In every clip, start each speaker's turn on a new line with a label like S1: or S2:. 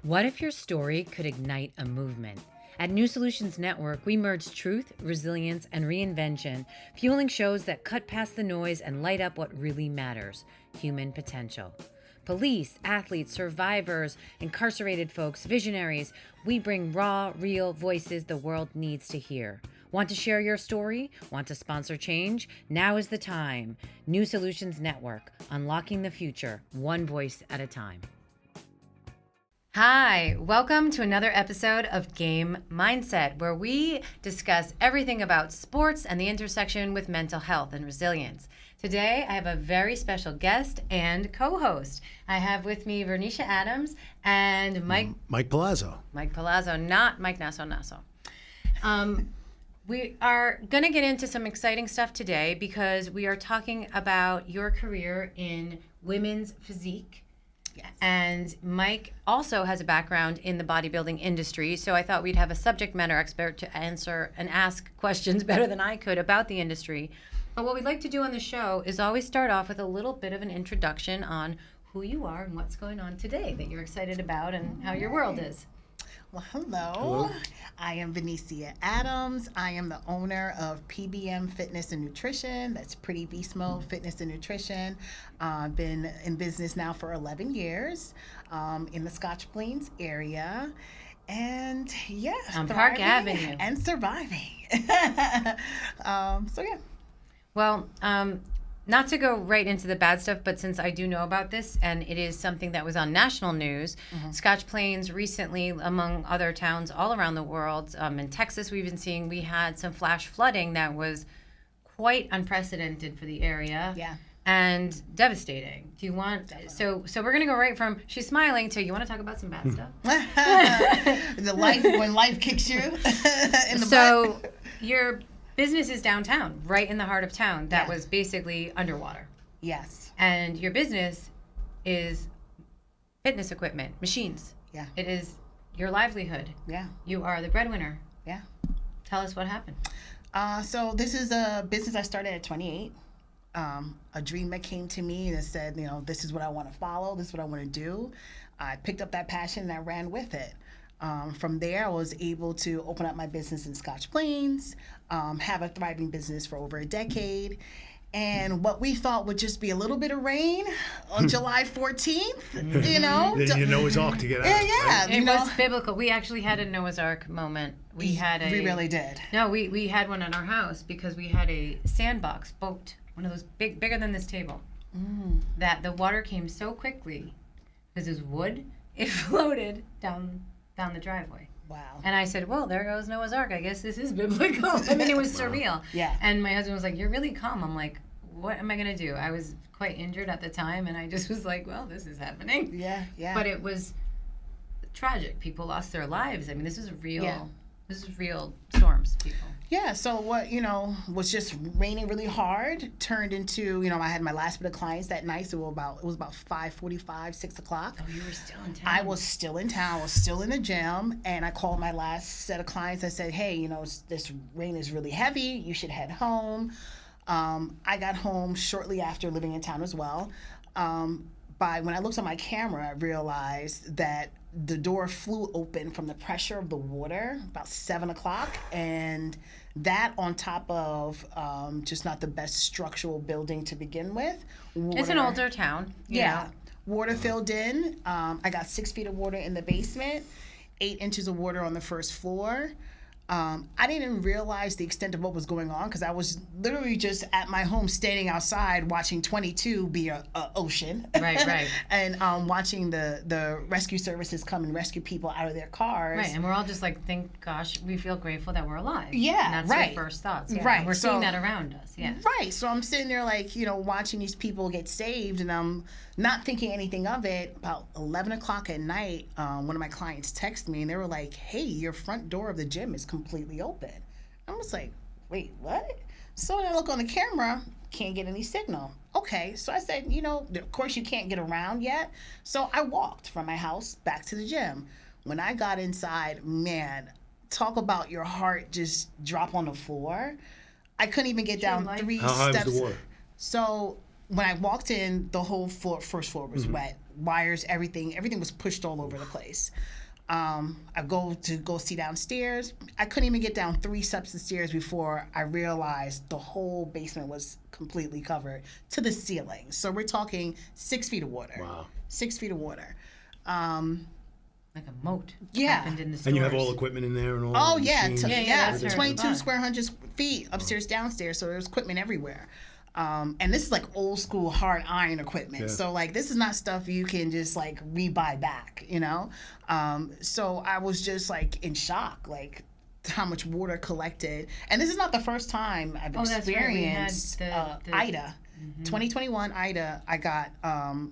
S1: What if your story could ignite a movement? At New Solutions Network, we merge truth, resilience, and reinvention, fueling shows that cut past the noise and light up what really matters: human potential. Police, athletes, survivors, incarcerated folks, visionaries, we bring raw, real voices the world needs to hear. Want to share your story? Want to sponsor change? Now is the time. New Solutions Network, unlocking the future, one voice at a time. Hi, welcome to another episode of Game Mindset, where we discuss everything about sports and the intersection with mental health and resilience. Today, I have a very special guest and co-host. I have with me Vernecia Adams and
S2: Mike Palazzo.
S1: Mike Palazzo, not Mike Nasso. We are going to get into some exciting stuff today because we are talking about your career in women's physique. Yes. And Mike also has a background in the bodybuilding industry, so I thought we'd have a subject matter expert to answer and ask questions better than I could about the industry. But what we'd like to do on the show is always start off with a little bit of an introduction on who you are and what's going on today that you're excited about and how your world is.
S3: Well, hello. I am Vernecia Adams. I am the owner of PBM Fitness and Nutrition. That's PrettyBeastMode Fitness and Nutrition. I've been in business now for 11 years in the Scotch Plains area. And yeah,
S1: on Park Avenue.
S3: And surviving. So yeah.
S1: Well, not to go right into the bad stuff, but since I do know about this, and it is something that was on national news, Scotch Plains recently, among other towns all around the world, in Texas we've been seeing, we had some flash flooding that was quite unprecedented for the area.
S3: Yeah.
S1: And devastating. Do you want, so we're going to go right from she's smiling to you want to talk about some bad stuff?
S3: When life kicks you in the butt.
S1: Your business is downtown, right in the heart of town. That was basically underwater.
S3: Yes.
S1: And your business is fitness equipment, machines.
S3: Yeah.
S1: It is your livelihood.
S3: Yeah.
S1: You are the breadwinner.
S3: Yeah.
S1: Tell us what happened.
S3: So this is a business I started at 28. A dream that came to me that said, this is what I want to follow. This is what I want to do. I picked up that passion and I ran with it. From there, I was able to open up my business in Scotch Plains, have a thriving business for over a decade. And what we thought would just be a little bit of rain on July 14th,
S2: Then you know Noah's Ark to get out.
S3: Yeah.
S1: It was biblical. We actually had a Noah's Ark moment. We
S3: really did.
S1: No, we had one at our house because we had a sandbox boat, one of those bigger than this table, that the water came so quickly because it was wood, it floated down the driveway.
S3: Wow.
S1: And I said, well, there goes Noah's Ark. I guess this is biblical. I mean, it was surreal.
S3: Yeah.
S1: And my husband was like, you're really calm. I'm like, what am I going to do? I was quite injured at the time, and I just was like, well, this is happening.
S3: Yeah.
S1: But it was tragic. People lost their lives. I mean, this is real storms, people.
S3: Yeah, so what, was just raining really hard turned into, I had my last bit of clients that night, so it was about 5:45, 6 o'clock.
S1: Oh, you were still in town.
S3: I was still in town. I was still in the gym, and I called my last set of clients. I said, hey, this rain is really heavy. You should head home. I got home shortly after living in town as well. When I looked on my camera, I realized that the door flew open from the pressure of the water about 7 o'clock, and that on top of just not the best structural building to begin with.
S1: It's an older town.
S3: Yeah. Water filled in. I got 6 feet of water in the basement, 8 inches of water on the first floor. I didn't even realize the extent of what was going on because I was literally just at my home standing outside watching 22 be a ocean.
S1: Right.
S3: And watching the rescue services come and rescue people out of their cars.
S1: Right, and we're all just like, thank gosh, we feel grateful that we're alive.
S3: Yeah,
S1: and that's
S3: right.
S1: your first thoughts. Yeah.
S3: Right.
S1: And we're seeing that around us, yeah.
S3: Right, so I'm sitting there like, watching these people get saved, and I'm not thinking anything of it. About 11 o'clock at night, one of my clients texted me, and they were like, hey, your front door of the gym is completely open. I was like, wait, what? So when I look on the camera, can't get any signal. Okay, so I said, of course you can't get around yet. So I walked from my house back to the gym. When I got inside, man, talk about your heart just drop on the floor. I couldn't even get down 3 steps.
S2: How high was the water?
S3: So when I walked in, the whole first floor was wet. Wires, everything was pushed all over the place. I go see downstairs. I couldn't even get down 3 steps of stairs before I realized the whole basement was completely covered to the ceiling. So we're talking 6 feet of water.
S2: Wow.
S3: 6 feet of water.
S1: Like a moat.
S3: Yeah.
S1: Happened in the stores.
S2: And you have all equipment in there and all.
S3: Oh
S2: the
S3: yeah,
S2: machines.
S1: that's
S3: 22 square hundred feet upstairs, downstairs. So there's equipment everywhere. And this is like old school hard iron equipment.
S2: Yeah.
S3: So like this is not stuff you can just like rebuy back, you know? So I was just like in shock, like how much water collected. And this is not the first time I've experienced Ida. 2021 Ida, I got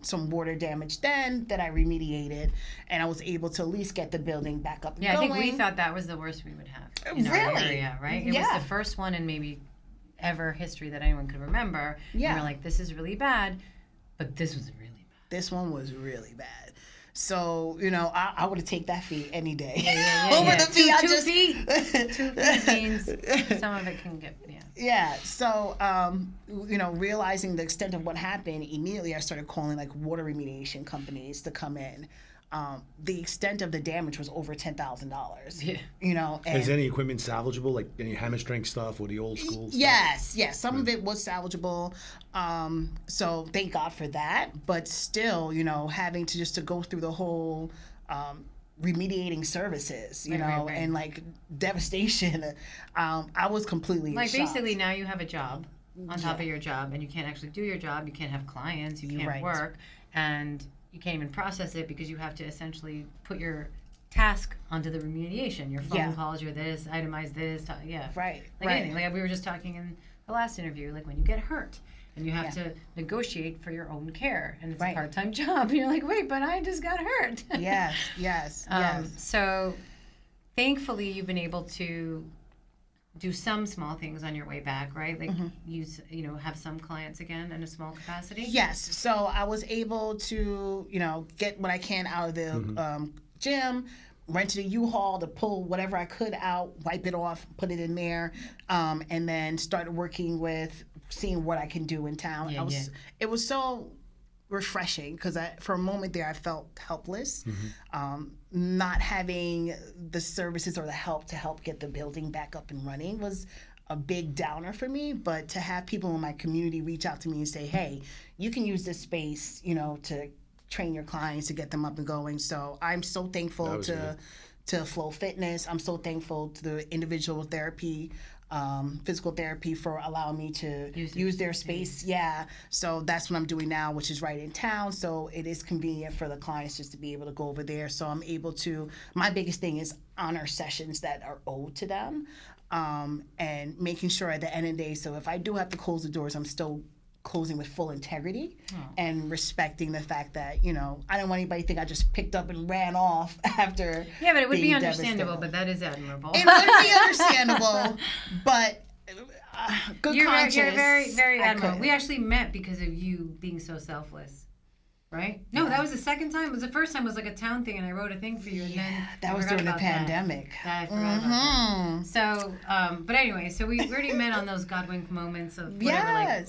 S3: some water damage then that I remediated, and I was able to at least get the building back up and going.
S1: I think we thought that was the worst we would have in our area, right? It was the first one in maybe ever history that anyone could remember.
S3: Yeah.
S1: And we're like, this is really bad, but this was really bad.
S3: This one was really bad. So, you know, I would have taken that fee any day.
S1: Over
S3: the fee.
S1: Two feet. 2 feet means some of it can get,
S3: Yeah. So, you know, realizing the extent of what happened, immediately I started calling like water remediation companies to come in. The extent of the damage was over $10,000.
S1: Yeah.
S3: You know, and
S2: is any equipment salvageable, like any hammer strength stuff or the old school stuff?
S3: Yes. Some of it was salvageable. So thank God for that. But still, you know, having to go through the whole remediating services, you know, and like devastation. I was completely
S1: like
S3: shocked.
S1: basically now you have a job on top of your job, and you can't actually do your job. You can't have clients. You can't work, and you can't even process it because you have to essentially put your task onto the remediation. Your phone calls, your this, itemize this, anything. Like we were just talking in the last interview, like when you get hurt and you have to negotiate for your own care, and it's a part-time job, and you're like, wait, but I just got hurt.
S3: Yes.
S1: So thankfully you've been able to do some small things on your way back, right? Like have some clients again in a small capacity?
S3: Yes. So I was able to, you know, get what I can out of the gym, rented a U-Haul to pull whatever I could out, wipe it off, put it in there, and then started working with seeing what I can do in town. It was so refreshing because for a moment there I felt helpless, not having the services or the help to help get the building back up and running was a big downer for me. But to have people in my community reach out to me and say, hey, you can use this space, you know, to train your clients, to get them up and going. So I'm so thankful to Flow Fitness. I'm so thankful to the individual therapy, physical therapy, for allowing me to use their space. Yeah. So that's what I'm doing now, which is right in town. So it is convenient for the clients just to be able to go over there. So I'm able to, my biggest thing is honor sessions that are owed to them, and making sure at the end of the day, so if I do have to close the doors, I'm still closing with full integrity and respecting the fact that, you know, I don't want anybody to think I just picked up and ran off after.
S1: Yeah, but it would be understandable, but that is admirable.
S3: It would be understandable, but good conscience.
S1: You're very, very admirable. We actually met because of you being so selfless, right? No, that was the second time. It was the first time. It was like a town thing, and I wrote a thing for you, and then
S3: that was during the pandemic.
S1: I forgot about that. So, but anyway, so we already met on those God-wink moments of whatever. Like,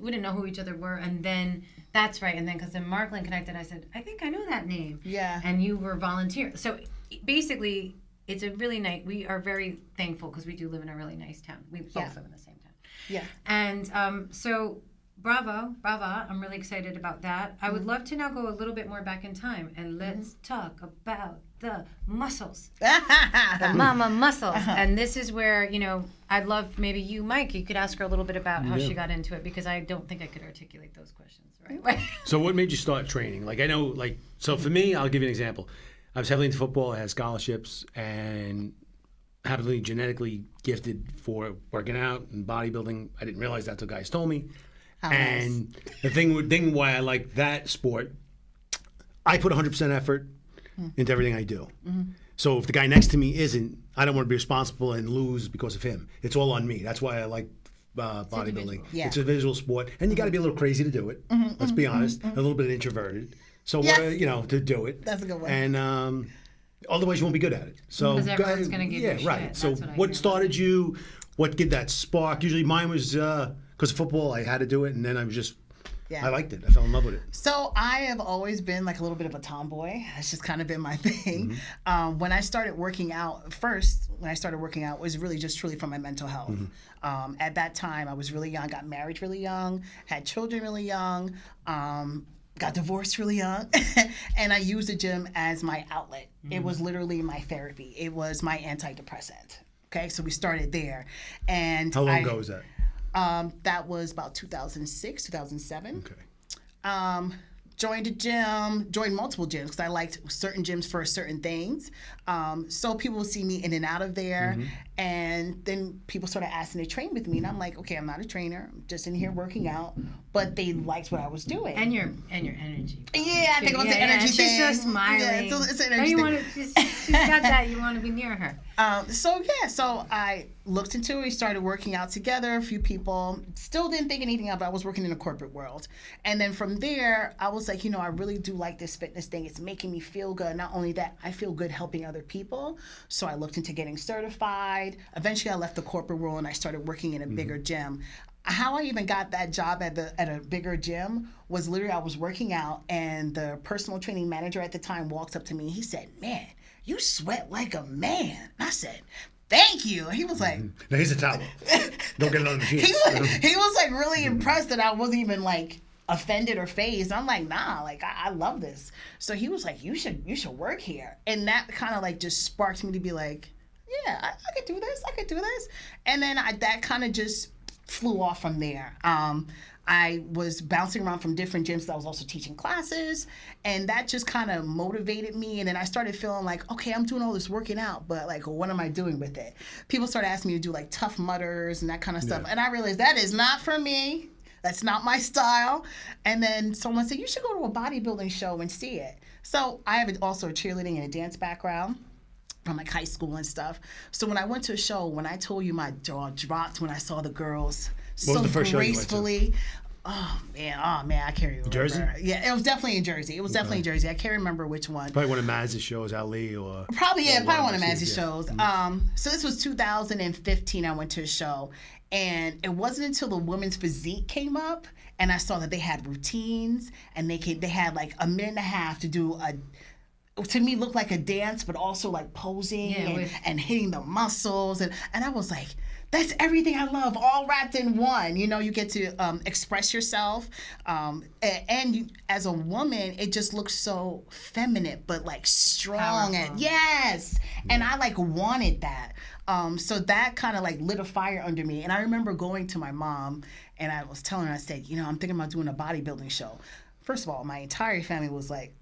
S1: we didn't know who each other were, and then that's right. And then because then Marklin connected, I said, I think I know that name. Yeah. And you were volunteer. So basically, it's a really nice. We are very thankful because we do live in a really nice town. We both live in the same town. Yeah. And so. Bravo. I'm really excited about that. I would love to now go a little bit more back in time, and let's talk about the muscles. The mama muscles. And this is where, you know, I'd love maybe you, Mike, you could ask her a little bit about how she got into it, because I don't think I could articulate those questions the right way.
S2: So what made you start training? Like, I know, like, so for me, I'll give you an example. I was heavily into football. I had scholarships and happily genetically gifted for working out and bodybuilding. I didn't realize that until guys told me. And the thing why I like that sport, I put 100% effort into everything I do. So if the guy next to me isn't, I don't want to be responsible and lose because of him. It's all on me. That's why I like bodybuilding. It's a visual sport, and you got to be a little crazy to do it. Let's be honest, a little bit introverted. So you know, to do it. That's a good one. And otherwise, you won't be good at it. So
S1: because everyone's going to give you shit.
S2: Right. So what started you? What did that spark? Usually, mine was. Because football, I had to do it, and then I was just
S3: Yeah.
S2: I liked it. I fell in love with it.
S3: So I have always been like a little bit of a tomboy. That's just kind of been my thing. When I started working out, it was really just truly for my mental health. At that time, I was really young, got married really young, had children really young, got divorced really young, and I used the gym as my outlet. It was literally my therapy. It was my antidepressant. Okay, so we started there. And
S2: How long ago was that?
S3: That was about 2006, 2007.
S2: Okay.
S3: Joined a gym, joined multiple gyms because I liked certain gyms for certain things. So people would see me in and out of there. And then people started asking to train with me. And I'm like, okay, I'm not a trainer. I'm just in here working out. But they liked what I was doing.
S1: And your energy.
S3: Yeah, I think it was the energy thing.
S1: She's so smiling.
S3: Yeah, it's an energy thing.
S1: She's got that. You want to be near her.
S3: So I looked into it. We started working out together. A few people. Still didn't think anything of it. I was working in the corporate world. And then from there, I was like, I really do like this fitness thing. It's making me feel good. Not only that, I feel good helping other people. So I looked into getting certified. Eventually, I left the corporate world and I started working in a bigger gym. How I even got that job at a bigger gym was literally I was working out and the personal training manager at the time walked up to me and he said, "Man, you sweat like a man." And I said, "Thank you." And he was like,
S2: Now he's a towel. Don't get it on the machine.
S3: he was like really impressed that I wasn't even like offended or phased. I'm like, nah, like I love this. So he was like, you should work here. And that kind of like just sparked me to be like, yeah, I could do this. And then that kind of just flew off from there. I was bouncing around from different gyms. I was also teaching classes, and that just kind of motivated me. And then I started feeling like, okay, I'm doing all this working out, but like, what am I doing with it? People started asking me to do like Tough Mudders and that kind of stuff. And I realized that is not for me. That's not my style. And then someone said, you should go to a bodybuilding show and see it. So I have also a cheerleading and a dance background from like high school and stuff. So when I went to a show, when I told you my jaw dropped when I saw the girls
S2: What was the first
S3: gracefully.
S2: show you went to?
S3: Oh man, I can't remember.
S2: Jersey?
S3: Yeah, it was definitely in Jersey. I can't remember which one.
S2: Probably one of Maz's shows, Ali, or...
S3: Probably one of Maz's shows. So this was 2015, I went to a show. And it wasn't until the women's physique came up and I saw that they had routines and they had like a minute and a half to do to me looked like a dance, but also like posing and hitting the muscles. And I was like, that's everything I love, all wrapped in one. You get to express yourself. And you, as a woman, it just looks so feminine, but like strong.
S1: Powerful.
S3: And yes. And I like wanted that. So that kind of like lit a fire under me. And I remember going to my mom and I was telling her, I said, I'm thinking about doing a bodybuilding show. First of all, my entire family was like,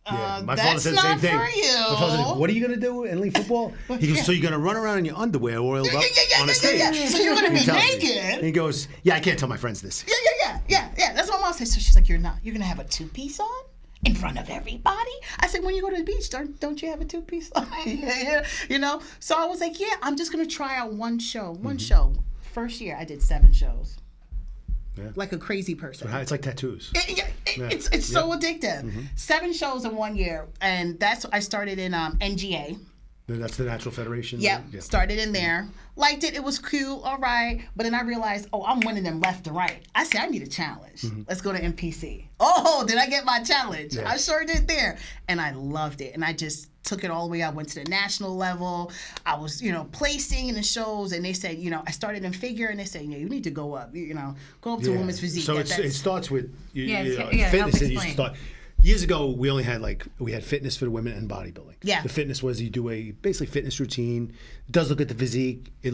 S2: my father said the same thing.
S3: For you.
S2: My father said, what are you going to do in league football? He goes, so you're going to run around in your underwear oiled up on a stage.
S3: Yeah. So you're going to be naked.
S2: And he goes, yeah, I can't tell my friends this.
S3: Yeah. That's what mom said. So she's like, you're going to have a two-piece on? In front of everybody? I said, when you go to the beach, don't you have a two-piece on? So I was like, yeah, I'm just going to try out one show. First year, I did 7 shows. Yeah. Like a crazy person.
S2: It's like tattoos.
S3: It's so addictive. 7 shows in 1 year. And I started in NGA.
S2: That's the Natural Federation?
S3: Yep. Yeah. Started in there. Liked it. It was cool. All right. But then I realized, I'm winning them left to right. I said, I need a challenge. Let's go to NPC. Oh, did I get my challenge? Yeah. I sure did there. And I loved it. And I just took it all the way. I went to the national level. I was, placing in the shows. And they said, I started in figure. And they said, you need to go up, go up to women's physique.
S2: So it starts with
S1: fitness.
S2: And you start. Years ago, we only had we had fitness for the women and bodybuilding.
S3: Yeah.
S2: The fitness was you do a basically fitness routine. It does look at the physique. It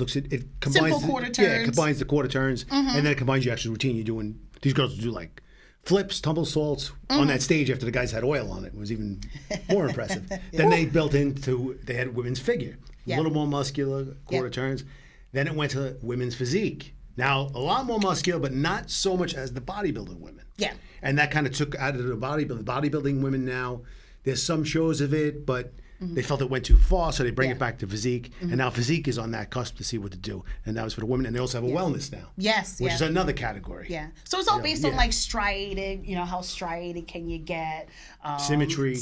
S2: combines
S3: simple quarter turns.
S2: Yeah, it combines the quarter turns, and then it combines your actual routine. You're doing these girls do like flips, tumble salts on that stage after the guys had oil on it. It was even more impressive. Then they they had women's figure, a little more muscular quarter turns. Then it went to women's physique. Now a lot more muscular, but not so much as the bodybuilding women.
S3: Yeah.
S2: And that kind of took out of the bodybuilding. Bodybuilding women now, there's some shows of it, but they felt it went too far, so they bring
S3: Yeah.
S2: it back to physique. And now physique is on that cusp to see what to do. And that was for the women. And they also have a wellness now.
S3: Yes.
S2: Which is another category.
S3: Yeah. So it's all based on
S2: yeah.
S3: like striated, how striated can you get?
S2: Symmetry,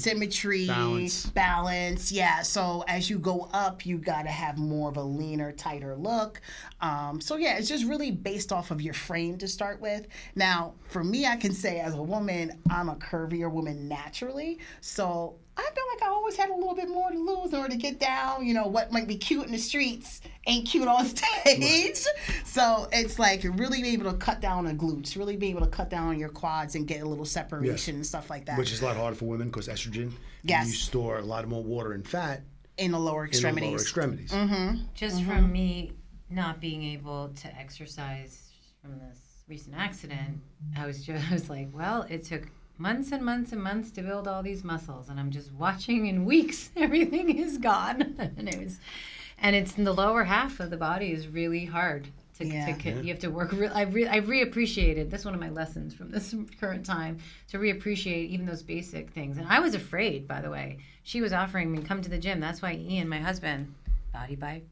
S3: balance. Yeah. So as you go up, you got to have more of a leaner, tighter look. So yeah, it's just really based off of your frame to start with. Now, for me, I can say as a woman, I'm a curvier woman naturally. So I feel like I always had a little bit more to lose in order to get down. What might be cute in the streets ain't cute on stage. Right. So it's like really being able to cut down on glutes, really being able to cut down on your quads and get a little separation and stuff like that.
S2: Which is a lot harder for women because estrogen.
S3: Yes.
S2: You store a lot more water and fat
S3: in the lower extremities.
S1: Just from me not being able to exercise from this recent accident, I was like, well, it took months and months and months to build all these muscles, and I'm just watching in weeks everything is gone. and it's in the lower half of the body is really hard to you have to work. I reappreciated, that's one of my lessons from this current time, to reappreciate even those basic things. And I was afraid, by the way. She was offering me come to the gym. That's why Ian, my husband, Body by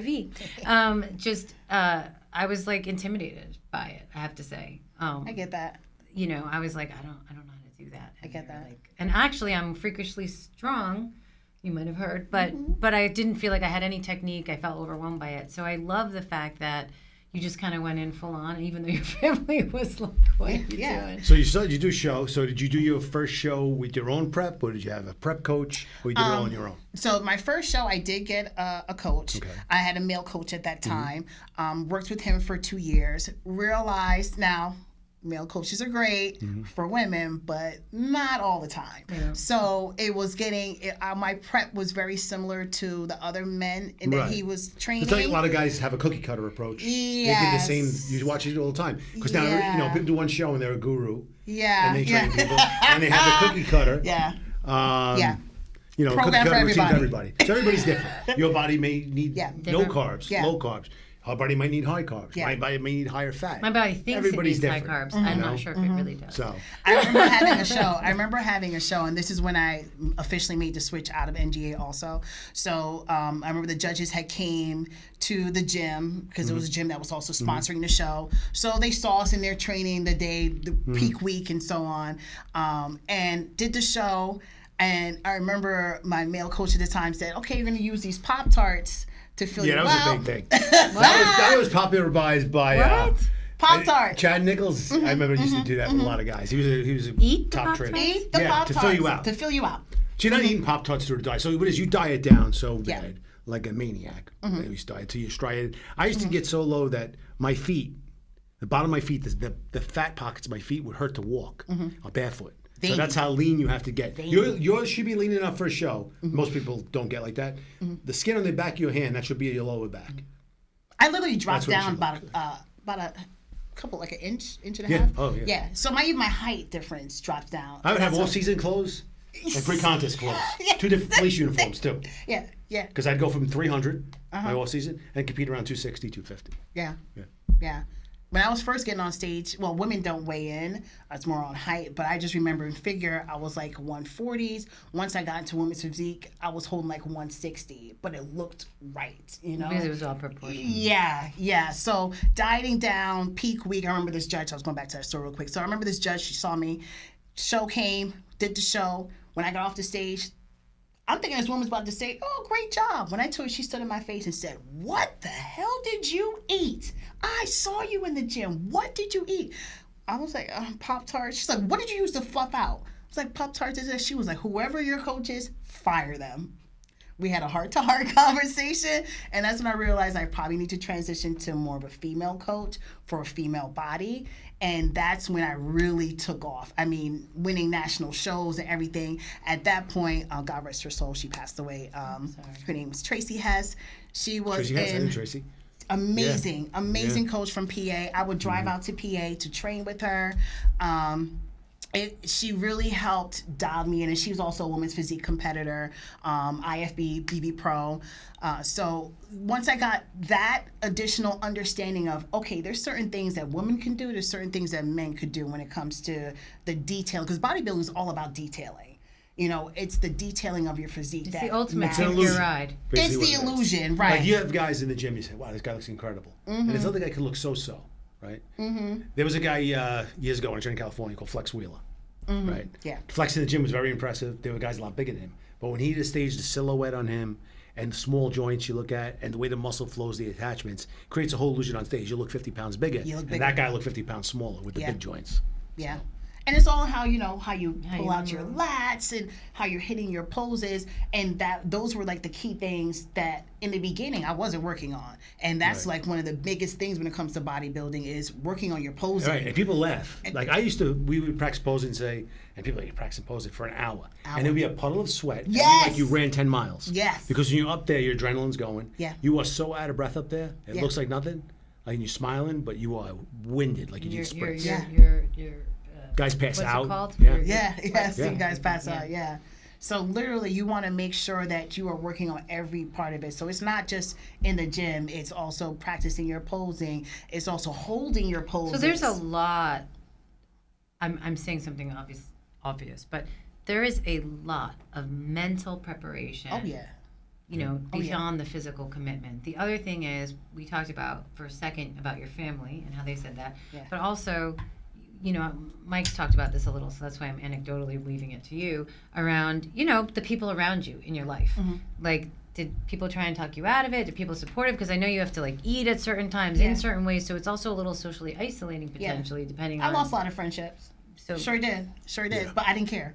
S1: V, I was like intimidated by it, I have to say.
S3: I get that.
S1: I was like, I don't know how to do that.
S3: I get that.
S1: And actually, I'm freakishly strong. You might have heard, but I didn't feel like I had any technique. I felt overwhelmed by it. So I love the fact that you just kind of went in full on, even though your family was like, "What are you doing?"
S2: So you do show. So did you do your first show with your own prep, or did you have a prep coach, or you did it all on your own?
S3: So my first show, I did get a coach. Okay. I had a male coach at that time. Worked with him for 2 years. Realized now, male coaches are great for women, but not all the time. Yeah. So it was my prep was very similar to the other men that he was training.
S2: It's like a lot of guys have a cookie cutter approach.
S3: Yes.
S2: They did the same. You watch it all the time. Because now, people do one show and they're a guru.
S3: Yeah.
S2: And they train people. And they have a cookie cutter.
S3: Yeah.
S2: Program
S3: for
S2: everybody. So everybody's different. Your body may need no carbs, low carbs. Her body might need high carbs. My body may need higher fat.
S1: My body thinks it needs high carbs. I'm not sure if it really does.
S2: So
S3: I remember having a show, and this is when I officially made the switch out of NGA also. So I remember the judges had came to the gym, because it was a gym that was also sponsoring the show. So they saw us in there training the peak week and so on, and did the show. And I remember my male coach at the time said, okay, you're going to use these Pop-Tarts to fill you out.
S2: Yeah, that was a big thing. that was popularized by
S3: Pop-Tarts.
S2: Chad Nichols. I remember used to do that with a lot of guys. He was a top trainer.
S3: Eat the Pop-Tarts.
S2: To fill you out.
S3: To fill you out.
S2: So you're not eating Pop-Tarts through the diet. So what is, you diet down so bad, like a maniac. You used to diet till you're striated. I used to get so low that my feet, the bottom of my feet, the fat pockets of my feet would hurt to walk barefoot. So that's how lean you have to get. Yours should be lean enough for a show. Most people don't get like that. The skin on the back of your hand, that should be your lower back.
S3: I literally dropped down about a couple, like an inch and a half.
S2: Oh, yeah.
S3: Yeah, so my height difference dropped down.
S2: I would have all-season clothes and pre-contest clothes. 2 different police uniforms, too.
S3: Yeah.
S2: Because I'd go from 300, my all-season, and compete around 260, 250.
S3: Yeah. When I was first getting on stage, well, women don't weigh in. It's more on height. But I just remember in figure, I was like 140s. Once I got into women's physique, I was holding like 160. But it looked right,
S1: Because it was all proportional.
S3: Yeah. So dieting down, peak week. I remember this judge. I was going back to that story real quick. So I remember this judge. She saw me. Show came, did the show. When I got off the stage, I'm thinking this woman's about to say, oh, great job. When I told her, she stood in my face and said, what the hell did you eat? I saw you in the gym. What did you eat? I was like, Pop-Tarts. She's like, what did you use to fluff out? I was like, Pop-Tarts is this. She was like, whoever your coach is, fire them. We had a heart-to-heart conversation, and that's when I realized I probably need to transition to more of a female coach for a female body, and that's when I really took off. I mean, winning national shows and everything. At that point, God rest her soul, she passed away. Her name was Tracy Hess. She was
S2: Tracy.
S3: Amazing coach from PA. I would drive out to PA to train with her. She really helped dial me in, and she was also a women's physique competitor, IFB, BB Pro. So once I got that additional understanding of, okay, there's certain things that women can do, there's certain things that men could do when it comes to the detail, because bodybuilding is all about detailing. You know, it's the detailing of your physique.
S1: It's
S3: that
S1: the ultimate
S3: matters.
S1: take your ride.
S3: It's
S2: Basically
S3: the
S2: what it is.
S3: illusion, right?
S2: Like you have guys in the gym, you say, wow, this guy looks incredible. And this other guy could look so, right? There was a guy years ago when I trained in California called Flex Wheeler, right?
S3: Yeah.
S2: Flex in the gym was very impressive. There were guys a lot bigger than him. But when he did stage the silhouette on him and the small joints you look at and the way the muscle flows, the attachments, creates a whole illusion on stage. You look 50 pounds bigger.
S3: You look
S2: and
S3: bigger.
S2: that guy looked 50 pounds smaller with the
S3: Yeah.
S2: big joints.
S3: Yeah. And it's all how you pull
S1: you
S3: out your
S1: move.
S3: lats and how you're hitting your poses, and those were like the key things that in the beginning I wasn't working on, and that's
S2: Right.
S3: like one of the biggest things when it comes to bodybuilding is working on your posing.
S2: Right, and people laugh. Like we would practice posing, and people are like, practicing posing for an hour. And there'd be a puddle of sweat. And it'd be
S3: Yes.
S2: like you ran 10 miles.
S3: Yes.
S2: Because when you're up there, your adrenaline's going.
S3: Yeah.
S2: You are so out of breath up there. It
S3: Yeah.
S2: looks like nothing. Like you're smiling, but you are winded, like you
S1: Your
S2: did sprints. Guys pass
S1: what's
S2: out.
S1: it called?
S2: Yeah.
S3: Yeah, see
S2: Yeah.
S3: guys pass
S1: Yeah.
S3: out. Yeah. So literally, you want to make sure that you are working on every part of it. So it's not just in the gym; it's also practicing your posing. It's also holding your poses.
S1: So there's a lot. I'm saying something obvious, but there is a lot of mental preparation.
S3: Oh yeah.
S1: You know,
S3: Oh, yeah.
S1: beyond the physical commitment. The other thing is, we talked about for a second about your family and how they said that,
S3: Yeah.
S1: but also, you know, Mike's talked about this a little, so that's why I'm anecdotally leaving it to you around, you know, the people around you in your life. Like, did people try and talk you out of it? Did people support it? Because I know you have to like eat at certain times
S3: Yeah.
S1: in certain ways, so it's also a little socially isolating
S3: Yeah.
S1: potentially, depending
S3: I
S1: on.
S3: lost a lot of friendships.
S1: So
S3: Sure did.
S2: Yeah.
S3: But I didn't care.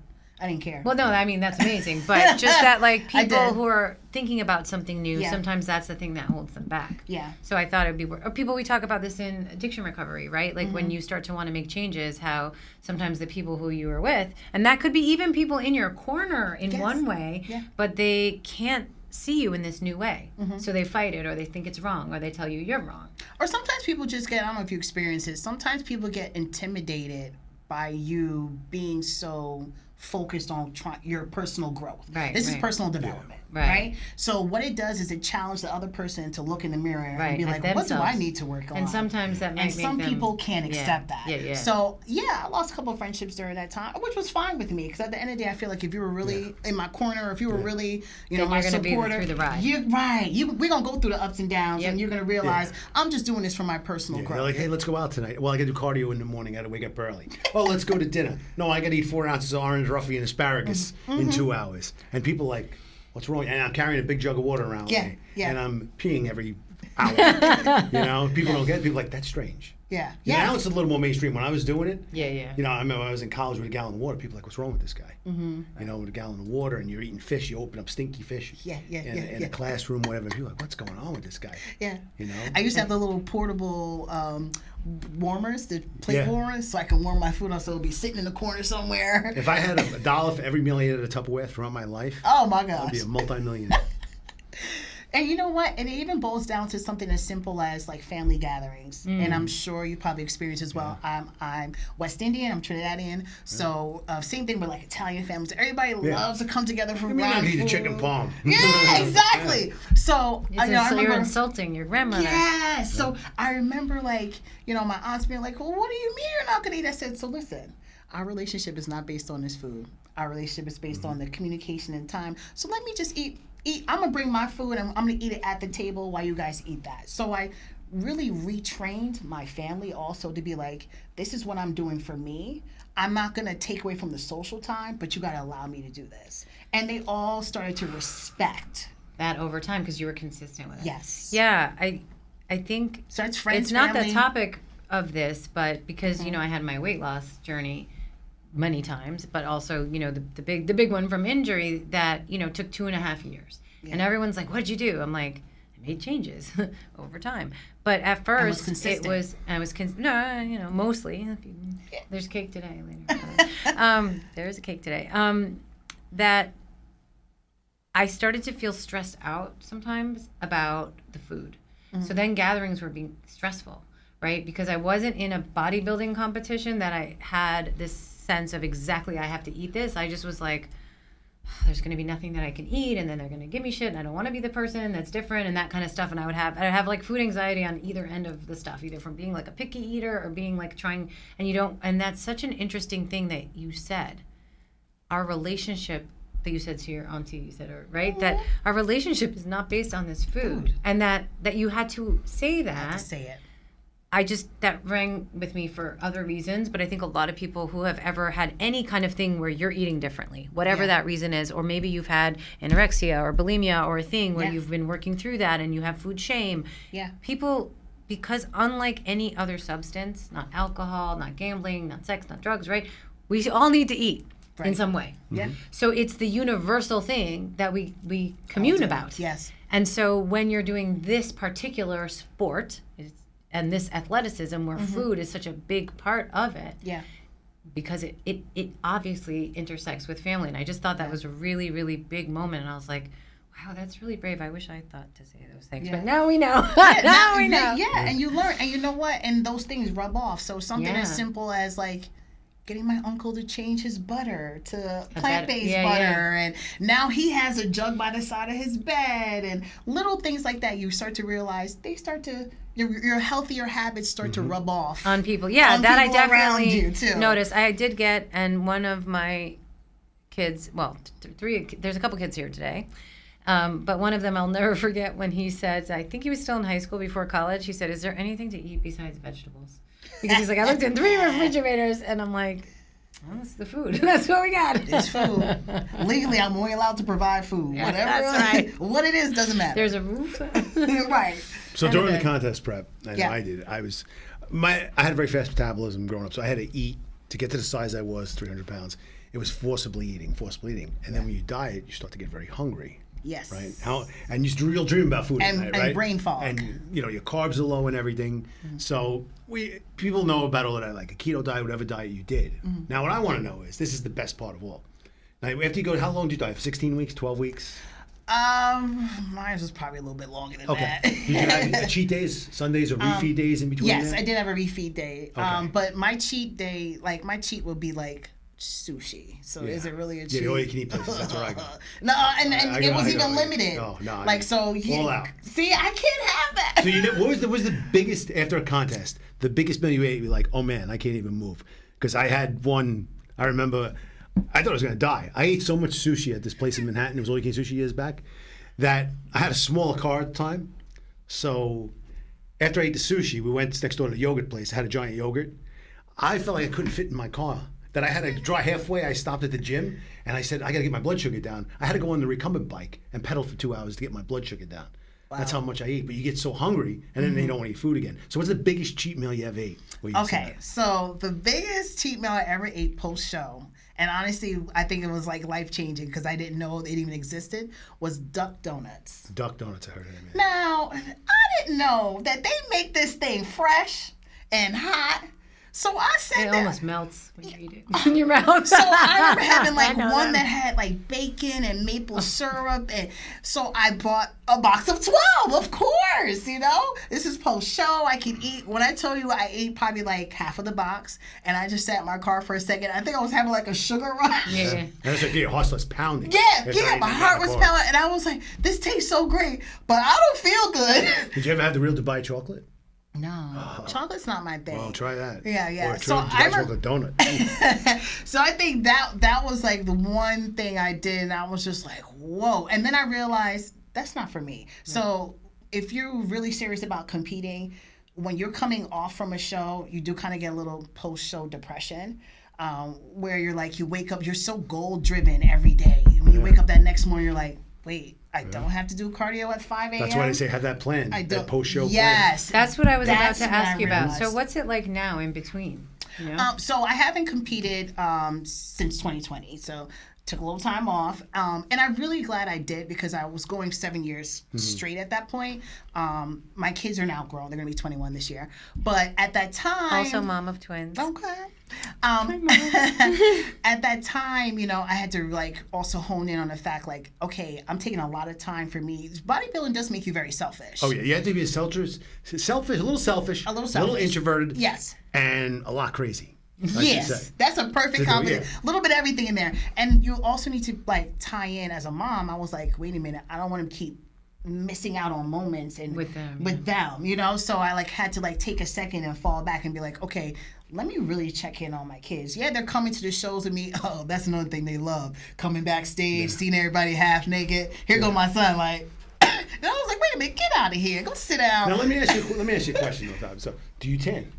S1: well, no, I mean that's amazing, but just that like
S3: I
S1: people
S3: did.
S1: who are thinking about something new,
S3: Yeah.
S1: sometimes that's the thing that holds them back.
S3: Yeah.
S1: So I thought it'd be or people. We talk about this in addiction recovery, right? Like
S3: Mm-hmm.
S1: when you start to want to make changes, how sometimes the people who you are with, and that could be even people in your corner in
S3: Yes.
S1: one way,
S3: Yeah.
S1: but they can't see you in this new way,
S3: Mm-hmm.
S1: so they fight it, or they think it's wrong, or they tell you you're wrong.
S3: Or sometimes people just get, I don't know if you experience it, sometimes people get intimidated by you being so focused on your personal growth.
S1: Right,
S3: This is
S1: right.
S3: personal development.
S1: Right.
S3: Right. So what it does is it challenges the other person to look in the mirror and
S1: Right,
S3: be
S1: at
S3: like, what do I
S1: themselves.
S3: need to work on?
S1: And sometimes that might
S3: And
S1: make
S3: some
S1: them,
S3: people can't
S1: yeah,
S3: accept that.
S1: Yeah.
S3: So yeah, I lost a couple of friendships during that time, which was fine with me because at the end of the day, I feel like if you were really in my corner, or if you were really, you know,
S1: Then
S3: my
S1: you're gonna be
S3: supporter,
S1: through the ride.
S3: You're right. We're gonna go through the ups and downs,
S1: Yep.
S3: and you're gonna realize I'm just doing this for my personal
S2: Yeah,
S3: growth.
S2: they're like, hey, let's go out tonight. Well, I got to do cardio in the morning. I got to wake up early. Oh, let's go to dinner. No, I got to eat 4 ounces of orange roughy and asparagus in 2 hours. And people like, what's wrong? And I'm carrying a big jug of water around with
S3: Yeah,
S2: me.
S3: yeah.
S2: And I'm peeing every hour. You know, people don't get it. People are like, that's strange.
S3: Yeah.
S2: Now
S3: Yes.
S2: it's a little more mainstream. When I was doing it,
S1: Yeah.
S2: you know, I remember I was in college with a gallon of water. People were like, what's wrong with this guy? You know, with a gallon of water and you're eating fish, you open up stinky fish in a classroom, whatever. People are like, what's going on with this guy?
S3: Yeah.
S2: You know?
S3: I used to have the little portable warmers, the plate
S2: Yeah.
S3: warmers, so I can warm my food up so it'll be sitting in the corner somewhere.
S2: If I had $1 for every meal I ate at a Tupperware throughout my life,
S3: Oh my
S2: I'd
S3: gosh.
S2: be a multi-millionaire.
S3: And you know what? And it even boils down to something as simple as like family gatherings. And I'm sure you probably experienced as well. I'm West Indian, I'm Trinidadian. So same thing with like Italian families. Everybody loves to come together for
S2: I mean, I
S3: round
S2: can eat a
S3: food.
S2: chicken palm.
S3: Yeah, exactly. So I
S1: You're
S3: remember.
S1: insulting your grandmother.
S3: Yeah. So I remember like, you know, my aunts being like, well, what do you mean you're not going to eat? I said, so listen, our relationship is not based on this food. Our relationship is based on the communication and time. So let me just eat. I'm going to bring my food and I'm going to eat it at the table while you guys eat that. So I really retrained my family also to be like, this is what I'm doing for me. I'm not going to take away from the social time, but you got to allow me to do this. And they all started to respect.
S1: That over time because you were consistent with it.
S3: Yes.
S1: Yeah, I think
S3: So it's friends,
S1: it's not
S3: family.
S1: the topic of this, but because you know I had my weight loss journey many times, but also you know the big one from injury that you know took 2.5 years, and everyone's like, "What'd you do?" I'm like, "I made changes over time." But at first,
S3: consistent.
S1: no, you know, mostly. There's cake today. Later. There's a cake today. That I started to feel stressed out sometimes about the food. So then gatherings were being stressful, right? Because I wasn't in a bodybuilding competition that I had this sense of exactly I have to eat this. I just was like, there's going to be nothing that I can eat, and then they're going to give me shit, and I don't want to be the person that's different and that kind of stuff. And I'd have like food anxiety on either end of the stuff, either from being like a picky eater or being like trying, and that's such an interesting thing that you said. our relationship that you said to your auntie, you said, right? That our relationship is not based on this food. And that you had to say that.
S3: I had to say it.
S1: That rang with me for other reasons, but I think a lot of people who have ever had any kind of thing where you're eating differently, whatever that reason is, or maybe you've had anorexia or bulimia or a thing where you've been working through that and you have food shame.
S3: Yeah.
S1: People, because unlike any other substance, not alcohol, not gambling, not sex, not drugs, right? We all need to eat in some way.
S3: Yeah.
S1: So it's the universal thing that we commune about.
S3: Yes.
S1: And so when you're doing this particular sport, and this athleticism where food is such a big part of it, because it obviously intersects with family. And I just thought that was a really, really big moment. And I was like, wow, that's really brave. I wish I thought to say those things. But now we know. Now we know.
S3: Yeah, and you learn. And you know what? And those things rub off. So something as simple as like getting my uncle to change his butter to plant-based butter. And now he has a jug by the side of his bed. And little things like that, you start to realize your healthier habits start to rub off
S1: on people. Yeah,
S3: on
S1: that
S3: people
S1: I definitely
S3: around you too.
S1: noticed. I did get, and one of my kids, well, there's a couple kids here today, but one of them I'll never forget when he said, I think he was still in high school before college, he said, is there anything to eat besides vegetables? Because he's like, I looked in 3 refrigerators, and I'm like, well, that's the food. That's what we got.
S3: It's food. Legally, I'm only allowed to provide food.
S1: Yeah,
S3: whatever.
S1: that's right.
S3: What it is doesn't matter.
S1: There's a roof.
S3: Right.
S4: So during the contest prep, and I did, I had a very fast metabolism growing up, so I had to eat to get to the size I was, 300 pounds. It was forcibly eating. And then when you diet, you start to get very hungry.
S3: Yes.
S4: Right. And you'll dream about food at night, right?
S3: And brain fog.
S4: And your carbs are low and everything. So people know about all of that, like a keto diet, whatever diet you did. Now, what I want to know is, this is the best part of all. Now, after you go, how long do you diet? For 16 weeks, 12 weeks?
S3: Mine was probably a little bit longer than that.
S4: Did you have cheat days, Sundays, or refeed days in between?
S3: Yes,
S4: that?
S3: I did have a refeed day.
S4: Okay.
S3: But my cheat day, my cheat would be like sushi. So is it really a cheat?
S4: Yeah, the all-you-can-eat places. That's where I go.
S3: No, and it was even limited.
S4: No.
S3: All
S4: out.
S3: See, I can't have that.
S4: So what was the biggest, after a contest, the biggest meal you ate? You're like, oh man, I can't even move. Because I had one, I remember, I thought I was going to die. I ate so much sushi at this place in Manhattan. It was all-you-can-eat sushi years back. That I had a smaller car at the time. So after I ate the sushi, we went next door to the yogurt place. I had a giant yogurt. I felt like I couldn't fit in my car. That I had to drive halfway. I stopped at the gym and I said, I got to get my blood sugar down. I had to go on the recumbent bike and pedal for 2 hours to get my blood sugar down. Wow. That's how much I eat. But you get so hungry and then you don't want to eat food again. So what's the biggest cheat meal you ever ate?
S3: Okay, so the biggest cheat meal I ever ate post-show, and honestly, I think it was like life-changing because I didn't know it even existed, was duck donuts.
S4: Duck donuts, I heard of them.
S3: Now, I didn't know that they make this thing fresh and hot. So I said
S1: it almost melts when you eat it in your mouth.
S3: So I remember having one that had bacon and maple syrup, and so I bought a box of 12. Of course, this is post show. I can eat. When I told you I ate probably half of the box, and I just sat in my car for a second. I think I was having a sugar rush.
S1: Yeah.
S4: And it's like your heart was pounding.
S3: Yeah. My heart was pounding, and I was like, "This tastes so great, but I don't feel good."
S4: Did you ever have the real Dubai chocolate?
S3: No, chocolate's not my thing.
S4: Well, try that.
S3: Yeah.
S4: Or so I remember chocolate donut.
S3: So I think that was the one thing I did, and I was just like, whoa. And then I realized that's not for me. So if you're really serious about competing, when you're coming off from a show, you do kind of get a little post-show depression, where you wake up, you're so goal-driven every day. When you wake up that next morning, you're like, wait, I don't have to do cardio at 5 a.m.
S4: That's why they say have that plan. That post-show plan.
S3: Yes.
S1: That's what I was about to ask you about. So what's it like now in between?
S3: So I haven't competed since 2020. So took a little time off. And I'm really glad I did because I was going 7 years straight at that point. My kids are now grown. They're going to be 21 this year. But at that time...
S1: Also mom of twins.
S3: Okay. At that time, I had to also hone in on the fact okay, I'm taking a lot of time for me. Bodybuilding does make you very selfish.
S4: Oh yeah, you have to be a little selfish, a little introverted,
S3: yes,
S4: and a lot crazy.
S3: Yes, that's a perfect combination. A little bit of everything in there, and you also need to tie in as a mom. I was like, wait a minute, I don't want to keep missing out on moments and
S1: With them,
S3: with them, you know. So I like had to like take a second and fall back and be like, okay, let me really check in on my kids. Yeah, they're coming to the shows with me. Oh, that's another thing they love, coming backstage, seeing everybody half naked. Here go my son, like. And I was like, wait a minute, get out of here, go sit down.
S4: Now let me ask you a question though, Tom. So, do you tan?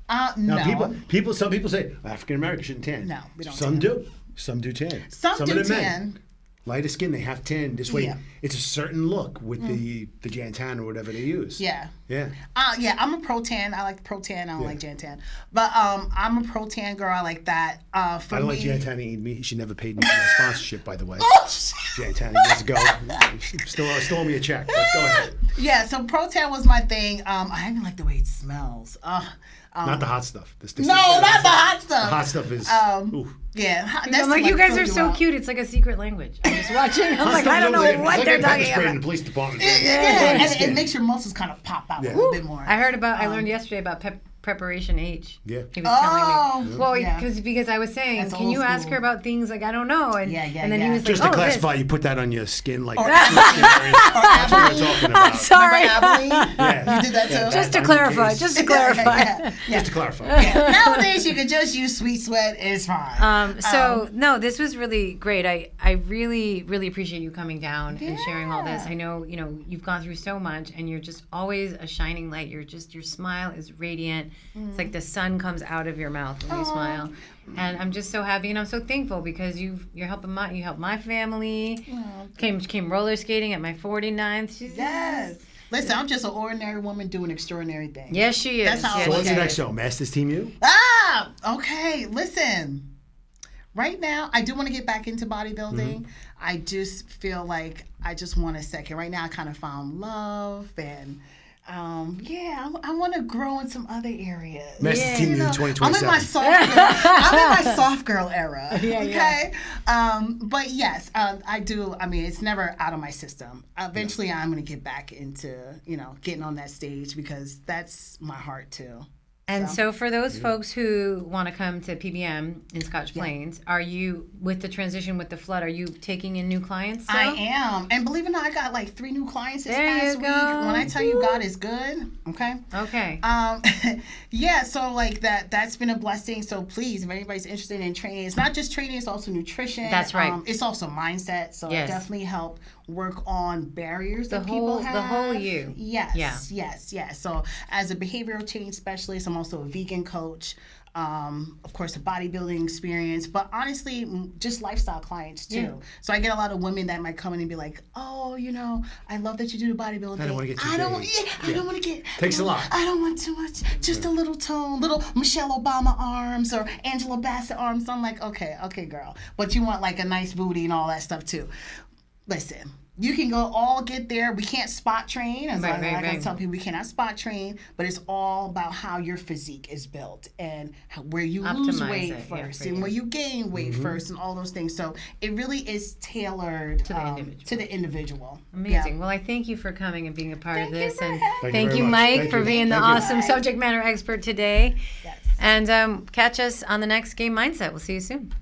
S3: No.
S4: Now some people say African Americans shouldn't tan.
S3: No, we don't
S4: Some
S3: tan.
S4: do. Some do tan.
S3: Some do
S4: of the men,
S3: tan.
S4: lighter skin, they have tan. This way,
S3: Yeah.
S4: it's a certain look with the Jantan or whatever they use.
S3: Yeah.
S4: Yeah.
S3: Yeah, I'm a pro tan. I like pro tan. I don't like Jantan. But I'm a pro tan girl. I like that. For
S4: I don't
S3: me,
S4: like Jantan eating me. She never paid me for my sponsorship, by the way.
S3: Oh, shit.
S4: Jantan years ago. Still owe me a check, but go ahead.
S3: Yeah, so pro tan was my thing. I even like the way it smells.
S4: Not the hot stuff.
S3: No, not the hot stuff.
S4: The hot stuff is. Ooh.
S3: Yeah,
S1: I'm like, you guys are so cute. It's like a secret language. I'm just watching. I'm like, I don't know what they're talking
S4: In
S1: about.
S4: the police department.
S3: Yeah, and it makes your muscles kind of pop out a little bit more.
S1: I learned yesterday about preparation H.
S4: Yeah.
S1: He was telling me. Well,
S3: yeah.
S1: because I was saying,
S3: That's
S1: can
S3: old
S1: you ask
S3: school.
S1: her about things like I don't know? And and then he
S3: yeah.
S1: was
S4: Just
S1: like,
S4: to
S1: oh,
S4: classify,
S1: this.
S4: you put that on your skin like. That's what we're talking about.
S1: Sorry.
S3: Remember Abilene?
S4: Yeah.
S3: You did that too?
S1: Just to clarify. Just to clarify.
S3: Yeah.
S4: Just to clarify.
S3: Nowadays, you can just use Sweet Sweat. It's fine.
S1: No, this was really great. I really, really appreciate you coming down and sharing all this. I know, you've gone through so much and you're just always a shining light. Your smile is radiant. It's like the sun comes out of your mouth when you smile. And I'm just so happy and I'm so thankful because you helped my family. Came roller skating at my 49th.
S3: Yes. Listen, I'm just an ordinary woman doing extraordinary things.
S1: Yes, she is.
S3: That's how
S1: Yes,
S4: So what's
S1: she
S4: the
S1: is.
S4: next show? Masters Team U?
S3: Okay. Listen. Right now, I do want to get back into bodybuilding. I just feel like I just want a second. Right now, I kind of found love and I want to grow in some other areas.
S4: Masters Team U 2027.
S3: I'm in my soft girl. I'm in my soft girl era. Okay. But yes, I do. I mean, it's never out of my system. Eventually, I'm going to get back into getting on that stage because that's my heart too.
S1: And so for those folks who want to come to PBM in Scotch Plains, are you, with the transition with the flood, are you taking in new clients still?
S3: I am. And believe it or not, I got like 3 new clients this
S1: There you
S3: past week.
S1: go.
S3: When I tell you God is good, okay?
S1: Okay.
S3: Yeah, so like that's been a blessing. So please, if anybody's interested in training, it's not just training, it's also nutrition.
S1: That's right.
S3: It's also mindset. So
S1: Yes.
S3: I definitely help work on barriers that
S1: whole-
S3: people have.
S1: the whole you.
S3: Yes.
S1: Yeah.
S3: Yes. So as a behavioral change specialist, I'm also a vegan coach. Of course, a bodybuilding experience, but honestly, just lifestyle clients too.
S1: Yeah.
S3: So I get a lot of women that might come in and be like, "Oh, I love that you do the bodybuilding.
S4: I don't wanna get too
S3: I don't
S4: big."
S3: I don't want to get.
S4: Takes a lot.
S3: I don't want too much. Just a little tone, little Michelle Obama arms or Angela Bassett arms. So I'm like, okay, girl, but you want like a nice booty and all that stuff too. Listen. You can get there. We can't spot train. As I tell people, we cannot spot train, but it's all about how your physique is built and where you lose
S1: Optimize
S3: weight
S1: it, yeah,
S3: first
S1: for
S3: and
S1: you.
S3: where you gain weight first and all those things. So it really is tailored to the individual.
S1: Amazing.
S3: Yeah.
S1: Well, I thank you for coming and being a part of this.
S3: for
S1: And
S3: having
S4: me.
S1: thank
S4: Thank
S1: you,
S4: you very much.
S1: Mike,
S4: Thank
S1: for
S4: you.
S1: being the
S4: Thank you.
S1: awesome subject matter expert today.
S3: Yes.
S1: And catch us on the next Game Mindset. We'll see you soon.